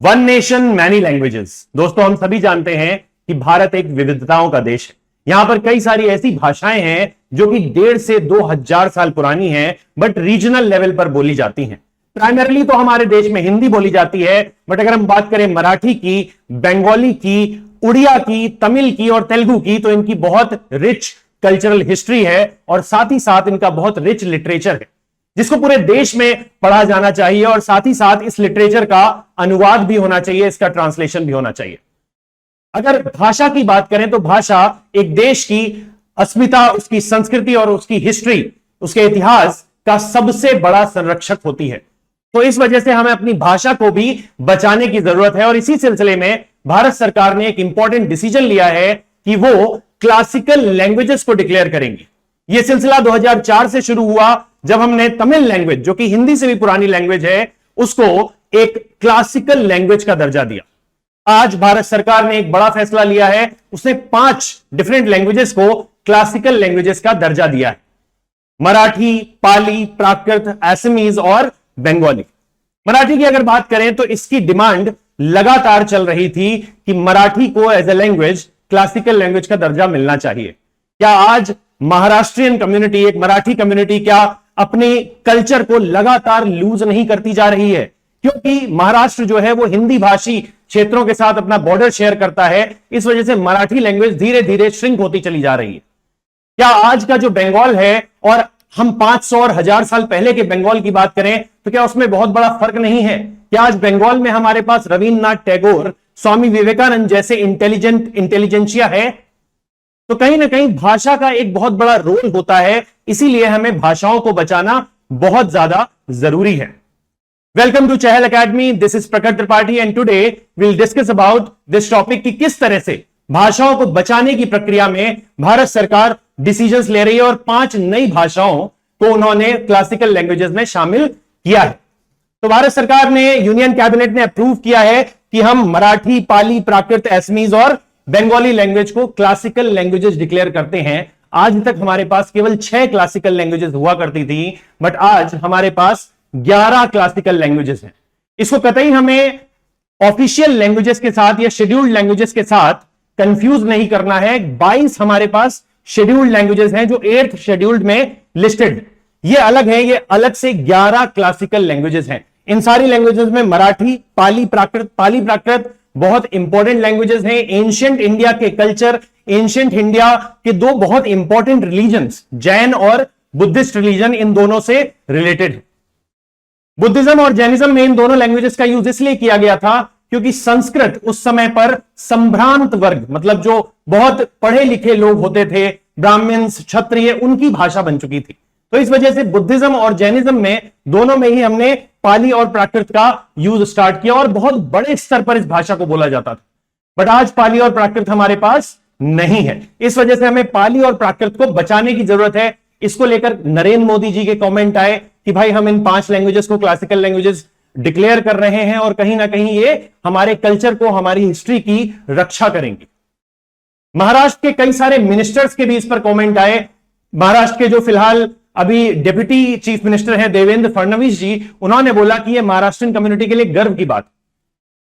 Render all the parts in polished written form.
One nation many languages. दोस्तों, हम सभी जानते हैं कि भारत एक विविधताओं का देश है। यहां पर कई सारी ऐसी भाषाएं हैं जो कि 1,500 से 2,000 साल पुरानी हैं, बट रीजनल लेवल पर बोली जाती हैं। प्राइमरली तो हमारे देश में हिंदी बोली जाती है, बट अगर हम बात करें मराठी की, बंगाली की, उड़िया की, तमिल की और तेलुगु की, तो इनकी बहुत रिच कल्चरल हिस्ट्री है और साथ ही साथ इनका बहुत रिच लिटरेचर है, जिसको पूरे देश में पढ़ा जाना चाहिए। और साथ ही साथ इस लिटरेचर का अनुवाद भी होना चाहिए, इसका ट्रांसलेशन भी होना चाहिए। अगर भाषा की बात करें तो भाषा एक देश की अस्मिता, उसकी संस्कृति और उसकी हिस्ट्री, उसके इतिहास का सबसे बड़ा संरक्षक होती है। तो इस वजह से हमें अपनी भाषा को भी बचाने की जरूरत है। और इसी सिलसिले में भारत सरकार ने एक इंपॉर्टेंट डिसीजन लिया है कि वो क्लासिकल लैंग्वेजेस को डिक्लेयर करेंगे। यह सिलसिला 2004 से शुरू हुआ, जब हमने तमिल लैंग्वेज, जो कि हिंदी से भी पुरानी लैंग्वेज है, उसको एक क्लासिकल लैंग्वेज का दर्जा दिया। आज भारत सरकार ने एक बड़ा फैसला लिया है, उसने 5 डिफरेंट लैंग्वेजेस को क्लासिकल लैंग्वेजेस का दर्जा दिया है। मराठी, पाली, प्राकृत, असमीज और बंगाली। मराठी की अगर बात करें तो इसकी डिमांड लगातार चल रही थी कि मराठी को as a language classical language का दर्जा मिलना चाहिए। क्या आज महाराष्ट्रियन कम्युनिटी, एक मराठी कम्युनिटी, क्या अपने कल्चर को लगातार लूज नहीं करती जा रही है? क्योंकि महाराष्ट्र जो है वो हिंदी भाषी क्षेत्रों के साथ अपना बॉर्डर शेयर करता है, इस वजह से मराठी लैंग्वेज धीरे धीरे श्रिंक होती चली जा रही है। क्या आज का जो बंगाल है, और हम 500 और 1000 साल पहले के बंगाल की बात करें, तो क्या उसमें बहुत बड़ा फर्क नहीं है? क्या आज बंगाल में हमारे पास रविन्द्रनाथ टैगोर, स्वामी विवेकानंद जैसे इंटेलिजेंशिया है? तो कहीं ना कहीं भाषा का एक बहुत बड़ा रोल होता है, इसीलिए हमें भाषाओं को बचाना बहुत ज्यादा जरूरी है। Welcome to Chahal academy, this is Prakat Tripathi and today will discuss about this topic कि किस तरह से भाषाओं को बचाने की प्रक्रिया में भारत सरकार डिसीजंस ले रही है और 5 नई भाषाओं को उन्होंने क्लासिकल लैंग्वेजेस में शामिल किया है। तो भारत सरकार ने, यूनियन कैबिनेट ने अप्रूव किया है कि हम मराठी, पाली, प्राकृत, असमीज और बंगाली लैंग्वेज को क्लासिकल लैंग्वेजेस डिक्लेयर करते हैं। आज तक हमारे पास केवल 6 क्लासिकल लैंग्वेजेस हुआ करती थी, बट आज हमारे पास 11 क्लासिकल लैंग्वेजेस हैं। इसको कतई हमें ऑफिशियल लैंग्वेजेस के साथ या शेड्यूल्ड लैंग्वेजेस के साथ कंफ्यूज नहीं करना है। 22 हमारे पास शेड्यूल्ड लैंग्वेजेस हैं जो 8th शेड्यूल्ड में लिस्टेड। ये अलग है, ये अलग से 11 क्लासिकल लैंग्वेजेस हैं। इन सारी लैंग्वेजेस में मराठी, पाली प्राकृत बहुत इंपॉर्टेंट लैंग्वेजेस हैं। एंशिएंट इंडिया के कल्चर, एंशिएंट इंडिया के 2 बहुत इंपॉर्टेंट रिलीजन्स, जैन और बुद्धिस्ट रिलीजन, इन दोनों से रिलेटेड है। बुद्धिज्म और जैनिज्म में इन दोनों लैंग्वेजेस का यूज इसलिए किया गया था क्योंकि संस्कृत उस समय पर संभ्रांत वर्ग, मतलब जो बहुत पढ़े लिखे लोग होते थे, ब्राह्मण्स, क्षत्रिय, उनकी भाषा बन चुकी थी। तो इस वजह से बुद्धिज्म और जैनिज्म में दोनों में ही हमने पाली और प्राकृत का यूज स्टार्ट किया और बहुत बड़े स्तर पर इस भाषा को बोला जाता था। बट आज पाली और प्राकृत हमारे पास नहीं है, इस वजह से हमें पाली और प्राकृत को बचाने की जरूरत है। इसको लेकर नरेंद्र मोदी जी के कमेंट आए कि भाई हम इन 5 लैंग्वेजेस को क्लासिकल लैंग्वेजेस डिक्लेयर कर रहे हैं और कहीं ना कहीं ये हमारे कल्चर को, हमारी हिस्ट्री की रक्षा करेंगे। महाराष्ट्र के कई सारे मिनिस्टर्स के भी इस पर कमेंट आए। महाराष्ट्र के जो फिलहाल अभी डिप्टी चीफ मिनिस्टर हैं देवेंद्र फडणवीस जी, उन्होंने बोला कि ये महाराष्ट्रियन कम्युनिटी के लिए गर्व की बात।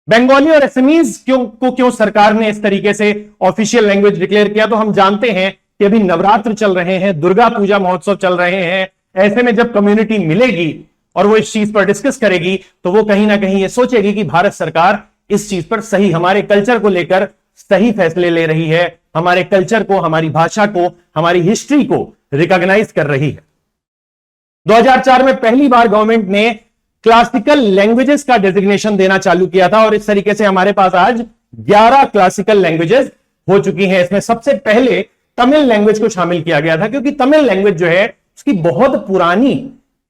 बंगाली और असमीज क्यों सरकार ने इस तरीके से ऑफिशियल लैंग्वेज डिक्लेयर किया? तो हम जानते हैं कि अभी नवरात्र चल रहे हैं, दुर्गा पूजा महोत्सव चल रहे हैं। ऐसे में जब कम्युनिटी मिलेगी और वो इस चीज पर डिस्कस करेगी, तो वो कहीं ना कहीं ये सोचेगी कि भारत सरकार इस चीज पर सही, हमारे कल्चर को लेकर सही फैसले ले रही है, हमारे कल्चर को, हमारी भाषा को, हमारी हिस्ट्री को रिकॉग्नाइज कर रही है। 2004 में पहली बार गवर्नमेंट ने क्लासिकल लैंग्वेजेस का डेजिग्नेशन देना चालू किया था और इस तरीके से हमारे पास आज 11 क्लासिकल लैंग्वेजेस हो चुकी हैं। इसमें सबसे पहले तमिल लैंग्वेज को शामिल किया गया था, क्योंकि तमिल लैंग्वेज जो है उसकी बहुत पुरानी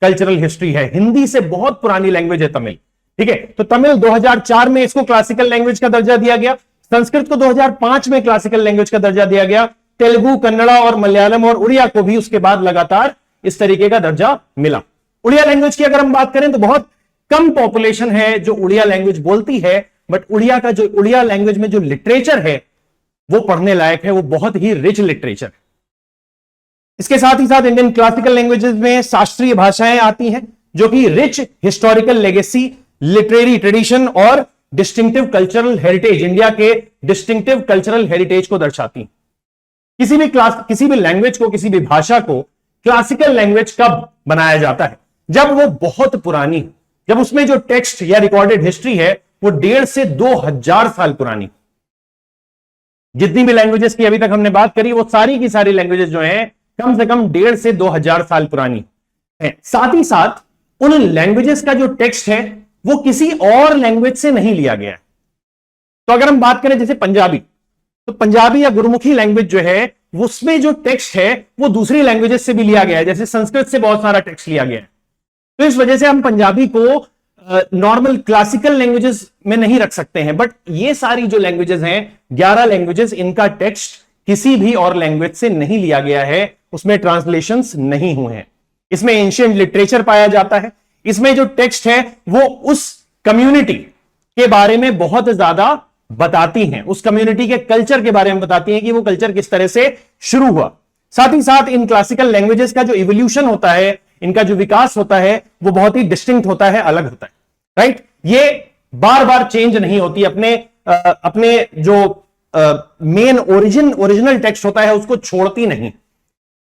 कल्चरल हिस्ट्री है, हिंदी से बहुत पुरानी लैंग्वेज है तमिल। ठीक है, तो तमिल 2004 में इसको क्लासिकल लैंग्वेज का दर्जा दिया गया। संस्कृत को 2005 में क्लासिकल लैंग्वेज का दर्जा दिया गया। तेलुगु, कन्नड़ा और मलयालम और उड़िया को भी उसके बाद लगातार इस तरीके का दर्जा मिला। उड़िया लैंग्वेज की अगर हम बात करें तो बहुत कम पॉपुलेशन है जो उड़िया लैंग्वेज बोलती है, बट उड़िया लैंग्वेज में जो लिटरेचर है वो पढ़ने लायक है, वो बहुत ही रिच लिटरेचर है। इसके साथ ही साथ इंडियन क्लासिकल लैंग्वेजेस में शास्त्रीय भाषाएं आती हैं जो कि rich historical legacy, literary tradition और डिस्टिंक्टिव कल्चरल हेरिटेज, इंडिया के डिस्टिंक्टिव कल्चरल हेरिटेज को दर्शाती हैं। किसी भी लैंग्वेज को, किसी भी भाषा को क्लासिकल लैंग्वेज कब बनाया जाता है? जब वो बहुत पुरानी, जब उसमें जो टेक्स्ट या रिकॉर्डेड हिस्ट्री है वो 1.5 से 2,000 साल पुरानी। जितनी भी लैंग्वेजेस की अभी तक हमने बात करी वो सारी की सारी लैंग्वेजेस जो हैं कम से कम 1.5 से 2,000 साल पुरानी है। साथ ही साथ उन लैंग्वेजेस का जो टेक्स्ट है वो किसी और लैंग्वेज से नहीं लिया गया है। तो अगर हम बात करें जैसे पंजाबी, तो पंजाबी या गुरुमुखी लैंग्वेज जो है उसमें जो टेक्स्ट है वो दूसरी लैंग्वेजेस से भी लिया गया है, जैसे संस्कृत से बहुत सारा टेक्स्ट लिया गया है। तो इस वजह से हम पंजाबी को नॉर्मल क्लासिकल लैंग्वेजेस में नहीं रख सकते हैं, बट ये सारी जो लैंग्वेजेस हैं 11 लैंग्वेजेस, इनका टेक्स्ट किसी भी और लैंग्वेज से नहीं लिया गया है, उसमें ट्रांसलेशंस नहीं हुए हैं। इसमें एंशिएंट लिटरेचर पाया जाता है। इसमें जो टेक्स्ट है वो उस कम्युनिटी के बारे में बहुत ज्यादा बताती हैं, उस कम्युनिटी के कल्चर के बारे में बताती हैं कि वो कल्चर किस तरह से शुरू हुआ। साथ ही साथ इन क्लासिकल लैंग्वेजेस का जो इवोल्यूशन होता है, इनका जो विकास होता है वो बहुत ही डिस्टिंक्ट होता है, अलग होता है, राइट। ये बार बार चेंज नहीं होती, अपने जो मेन ओरिजिनल टेक्स्ट होता है उसको छोड़ती नहीं,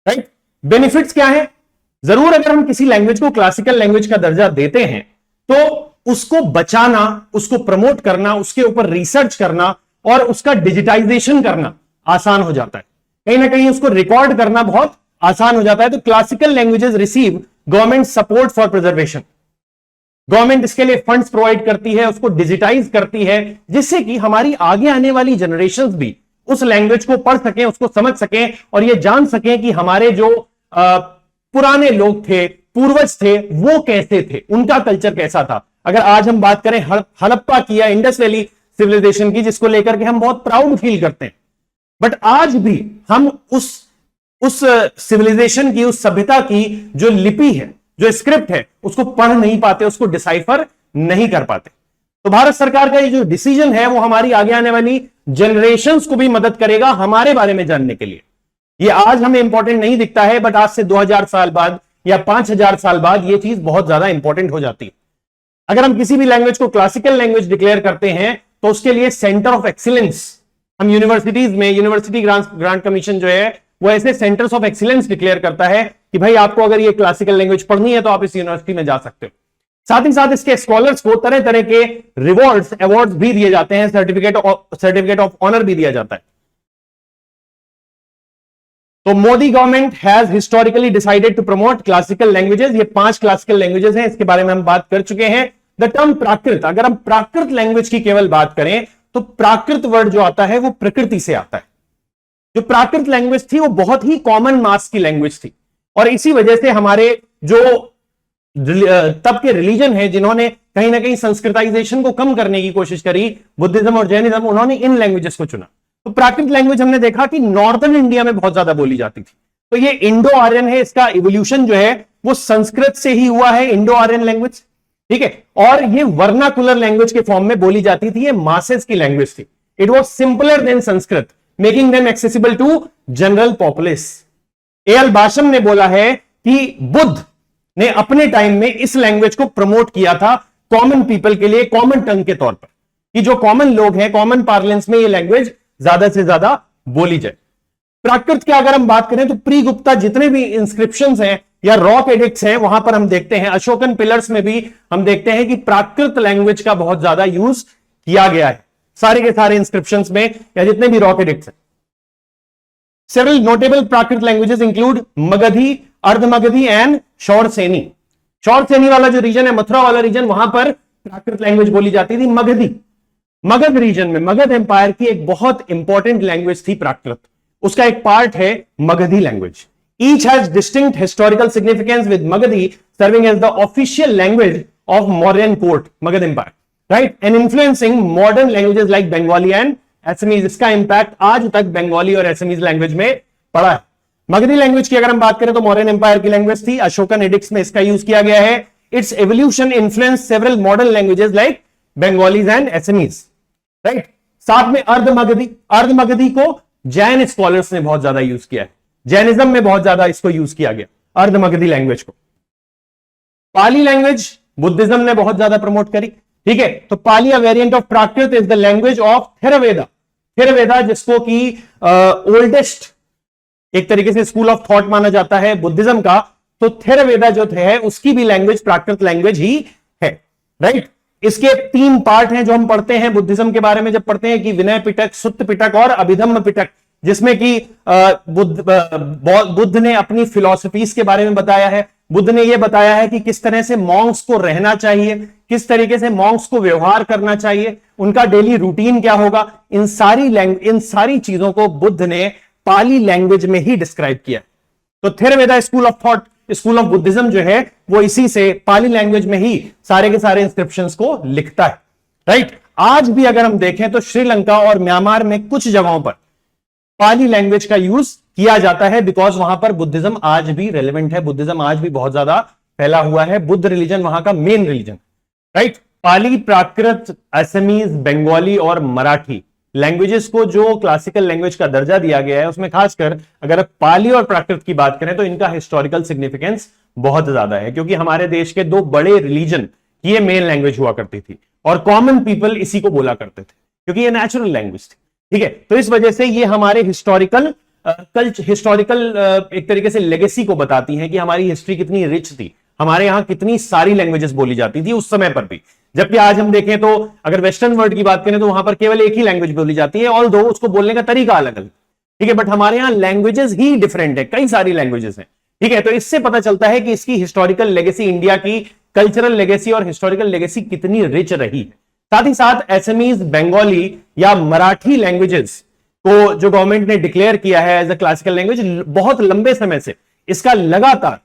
राइट। बेनिफिट्स क्या है? जरूर अगर हम किसी लैंग्वेज को क्लासिकल लैंग्वेज का दर्जा देते हैं तो उसको बचाना, उसको प्रमोट करना, उसके ऊपर रिसर्च करना और उसका डिजिटाइजेशन करना आसान हो जाता है। कहीं ना कहीं उसको रिकॉर्ड करना बहुत आसान हो जाता है। तो classical languages receive government support for preservation. Government इसके लिए फंड्स प्रोवाइड करती है, उसको डिजिटाइज करती है, जिससे कि हमारी आगे आने वाली जनरेशंस भी उस लैंग्वेज को पढ़ सकें, उसको समझ सकें और ये जान सकें कि हमारे जो पुराने लोग थे, पूर्वज थे, वो कैसे थे, उनका कल्चर कैसा था। अगर आज हम बात करें हड़प्पा की या इंडस वैली सिविलाइजेशन की, जिसको लेकर के हम बहुत प्राउड फील करते हैं, बट आज भी हम उस सिविलाइजेशन की, उस सभ्यता की जो लिपि है, जो स्क्रिप्ट है, उसको पढ़ नहीं पाते, उसको डिसाइफर नहीं कर पाते। तो भारत सरकार का ये जो डिसीजन है वो हमारी आगे आने वाली जनरेशंस को भी मदद करेगा हमारे बारे में जानने के लिए। ये आज हमें इंपॉर्टेंट नहीं दिखता है, बट आज से 2000 साल बाद या 5000 साल बाद ये चीज बहुत ज्यादा इंपॉर्टेंट हो जाती है। अगर हम किसी भी लैंग्वेज को क्लासिकल लैंग्वेज डिक्लेयर करते हैं तो उसके लिए सेंटर ऑफ एक्सीलेंस, हम यूनिवर्सिटीज में, यूनिवर्सिटी ग्रांट कमीशन जो है वो ऐसे सेंटर्स ऑफ एक्सीलेंस डिक्लेयर करता है कि भाई आपको अगर ये क्लासिकल लैंग्वेज पढ़नी है तो आप इस यूनिवर्सिटी में जा सकते हो। साथ ही साथ इसके स्कॉलर्स को तरह तरह के रिवॉर्ड्स, अवार्ड्स भी दिए जाते हैं, सर्टिफिकेट ऑफ ऑनर भी दिया जाता है। तो Modi government has historically decided to promote classical languages. ये 5 क्लासिकल लैंग्वेजेस हैं, इसके बारे में हम बात कर चुके हैं। द टर्म प्राकृत, अगर हम प्राकृत लैंग्वेज की केवल बात करें तो प्राकृत वर्ड जो आता है वो प्रकृति से आता है। जो प्राकृत लैंग्वेज थी वो बहुत ही कॉमन मास की लैंग्वेज थी और इसी वजह से हमारे जो तब के रिलीजन है जिन्होंने कहीं ना कहीं संस्कृताइजेशन को कम करने की कोशिश करी, बुद्धिज्म और जैनिज्म, उन्होंने इन लैंग्वेजेस को चुना। तो प्राकृत लैंग्वेज हमने देखा कि नॉर्दर्न इंडिया में बहुत ज्यादा बोली जाती थी। तो ये इंडो आर्यन है, इसका इवोल्यूशन जो है वो संस्कृत से ही हुआ है, इंडो आर्यन लैंग्वेज, ठीक है। और ये वर्नाकुलर लैंग्वेज के फॉर्म में बोली जाती थी, ये मासेस की लैंग्वेज थी। It was simpler than Sanskrit, making them accessible to general populace. L Basham ने बोला है कि बुद्ध ने अपने टाइम में इस लैंग्वेज को प्रमोट किया था कॉमन पीपल के लिए, कॉमन टंग के तौर पर, कि जो कॉमन लोग हैं, कॉमन पार्लेंस में ये लैंग्वेज ज्यादा से ज्यादा बोली जाए। प्राकृत की अगर हम बात करें तो प्री गुप्ता जितने भी इंस्क्रिप्शंस हैं या रॉक एडिक्ट्स हैं वहां पर हम देखते हैं, अशोकन पिलर्स में भी हम देखते हैं कि प्राकृत लैंग्वेज का बहुत ज्यादा यूज किया गया है सारे के सारे इंस्क्रिप्शंस में या जितने भी रॉक एडिक्ट्स हैं। Several notable Prakrit languages include Magadhi, Ardhamagadhi and Shauraseni. Shauraseni वाला जो रीजन है, मथुरा वाला रीजन, वहां पर प्राकृत लैंग्वेज बोली जाती थी। मगध रीजन में, मगध एम्पायर की एक बहुत इंपॉर्टेंट लैंग्वेज थी प्राकृत, उसका एक पार्ट है Magadhi language. Each has distinct historical significance with Magadhi serving as the official language of Mauryan court, Magadh empire, right, and influencing modern languages like Bengali and Assamese. इसका इंपैक्ट आज तक बंगाली और एसमीज लैंग्वेज में पड़ा है। मगधी लैंग्वेज की अगर हम बात करें तो मौर्यन एम्पायर की लैंग्वेज थी, अशोकन एडिक्ट्स में इसका यूज किया गया है। It's evolution influence several modern languages like Bengalis and एसमीज, right. साथ में अर्धमगधी को जैन स्कॉलर्स ने बहुत ज्यादा यूज किया है, जैनिज्म में बहुत ज्यादा इसको यूज किया गया, अर्धमगधी लैंग्वेज को। पाली लैंग्वेज बुद्धिज्म ने बहुत ज्यादा प्रमोट करी। ठीक है। तो Pali variant of Prakrit is the language of Theravada. Theravada जिसको कि ओल्डेस्ट एक तरीके से स्कूल ऑफ थॉट माना जाता है बुद्धिज्म का, तो थेरावेदा जो है उसकी भी लैंग्वेज प्राकृत लैंग्वेज ही है, राइट। इसके 3 पार्ट हैं जो हम पढ़ते हैं बुद्धिज्म के बारे में जब पढ़ते हैं कि विनय पिटक, सुत्त पिटक और अभिधम्म पिटक, जिसमें कि बुद्ध ने अपनी फिलॉसफीज के बारे में बताया है। बुद्ध ने यह बताया है कि किस तरह से मॉन्क्स को रहना चाहिए, किस तरीके से मॉन्क्स को व्यवहार करना चाहिए, उनका डेली रूटीन क्या होगा। इन सारी चीजों को बुद्ध ने पाली लैंग्वेज में ही डिस्क्राइब किया। तो Theravada school of thought, school of Buddhism जो है वो इसी से पाली लैंग्वेज में ही सारे के सारे इंस्क्रिप्शंस को लिखता है, राइट। आज भी अगर हम देखें तो श्रीलंका और म्यांमार में कुछ जगहों पर पाली लैंग्वेज का यूज किया जाता है, बिकॉज वहां पर बुद्धिज्म आज भी रेलेवेंट है, बुद्धिज्म आज भी बहुत ज्यादा फैला हुआ है, बुद्ध रिलीजन वहां का मेन रिलीजन, राइट। पाली, प्राकृत, असमीज, बंगाली और मराठी लैंग्वेजेस को जो क्लासिकल लैंग्वेज का दर्जा दिया गया है, उसमें खासकर अगर पाली और प्राकृत की बात करें तो इनका हिस्टोरिकल सिग्निफिकेंस बहुत ज्यादा है, क्योंकि हमारे देश के 2 बड़े रिलीजन की ये मेन लैंग्वेज हुआ करती थी और कॉमन पीपल इसी को बोला करते थे, क्योंकि ये नेचुरल लैंग्वेज थी, ठीक है। तो इस वजह से ये हमारे हिस्टोरिकल एक तरीके से लेगेसी को बताती हैं कि हमारी हिस्ट्री कितनी रिच थी, हमारे यहां कितनी सारी लैंग्वेजेस बोली जाती थी उस समय पर भी। जबकि आज हम देखें तो अगर वेस्टर्न वर्ल्ड की बात करें तो वहां पर केवल एक ही लैंग्वेज बोली जाती है, ऑल्दो उसको बोलने का तरीका अलग अलग, ठीक है, बट हमारे यहां लैंग्वेजेस ही डिफरेंट है, कई सारी लैंग्वेजेस हैं, ठीक है। तो इससे पता चलता है कि इसकी हिस्टोरिकल लेगेसी, इंडिया की कल्चरल लेगेसी और हिस्टोरिकल लेगेसी कितनी रिच रही है। साथ ही साथ एसमीज, बंगाली या मराठी लैंग्वेजेस को जो गवर्नमेंट ने डिक्लेयर किया है एज अ क्लासिकल लैंग्वेज, बहुत लंबे समय से इसका लगातार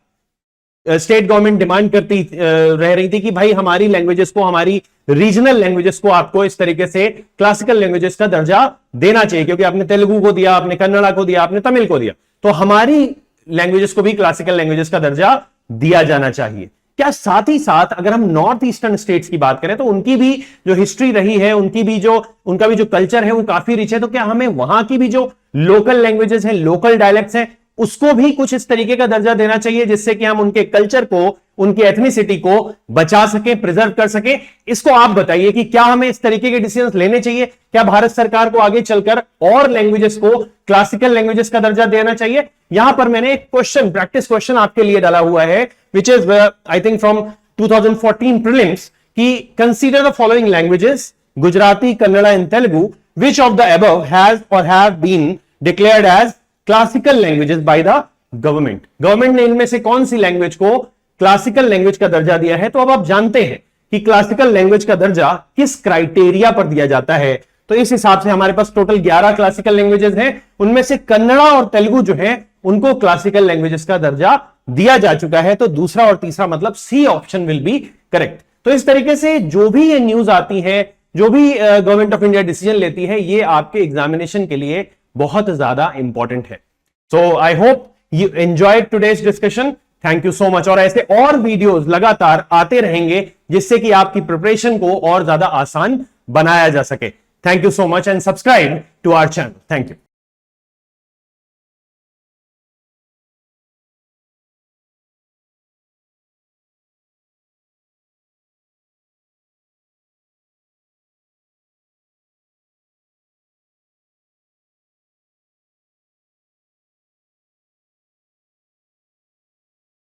स्टेट गवर्नमेंट डिमांड करती रह रही थी कि भाई हमारी लैंग्वेजेस को, हमारी रीजनल लैंग्वेजेस को आपको इस तरीके से क्लासिकल लैंग्वेजेस का दर्जा देना चाहिए, क्योंकि आपने तेलुगु को दिया, आपने कन्नड़ा को दिया, आपने तमिल को दिया, तो हमारी लैंग्वेजेस को भी क्लासिकल लैंग्वेजेस का दर्जा दिया जाना चाहिए। क्या साथ ही साथ अगर हम नॉर्थ ईस्टर्न स्टेट्स की बात करें तो उनकी भी जो हिस्ट्री रही है, उनका भी जो कल्चर है वो काफी रिच है, तो क्या हमें वहां की भी जो लोकल लैंग्वेजेस हैं, लोकल डायलेक्ट्स हैं, उसको भी कुछ इस तरीके का दर्जा देना चाहिए जिससे कि हम उनके कल्चर को, उनकी एथनिसिटी को बचा सकें, प्रिजर्व कर सकें। इसको आप बताइए कि क्या हमें इस तरीके के डिसीजंस लेने चाहिए? क्या भारत सरकार को आगे चलकर और लैंग्वेजेस को क्लासिकल लैंग्वेजेस का दर्जा देना चाहिए? यहां पर मैंने एक क्वेश्चन, प्रैक्टिस क्वेश्चन आपके लिए डाला हुआ है, which is I think from 2014 prelims, कि consider the following languages, Gujarati, Kannada and Telugu, which of the above has or have been declared as classical languages by the government. Government ने इनमें से कौन सी लैंग्वेज को क्लासिकल लैंग्वेज का दर्जा दिया है? तो अब आप जानते हैं कि क्लासिकल लैंग्वेज का दर्जा किस क्राइटेरिया पर दिया जाता है। तो इस हिसाब से हमारे पास टोटल 11 क्लासिकल लैंग्वेजेस हैं, उनमें से कन्नड़ा और तेलुगु जो है उनको क्लासिकल लैंग्वेजेस का दर्जा दिया जा चुका है। तो दूसरा और तीसरा मतलब C option will be correct. तो इस तरीके से जो भी ये न्यूज आती है, जो भी गवर्नमेंट ऑफ इंडिया डिसीजन लेती है, ये आपके एग्जामिनेशन के लिए बहुत ज्यादा इंपॉर्टेंट है। So I hope you enjoyed today's discussion. Thank you so much. और ऐसे और वीडियोस लगातार आते रहेंगे जिससे कि आपकी प्रिपरेशन को और ज्यादा आसान बनाया जा सके। Thank you so much and subscribe to our channel. Thank you.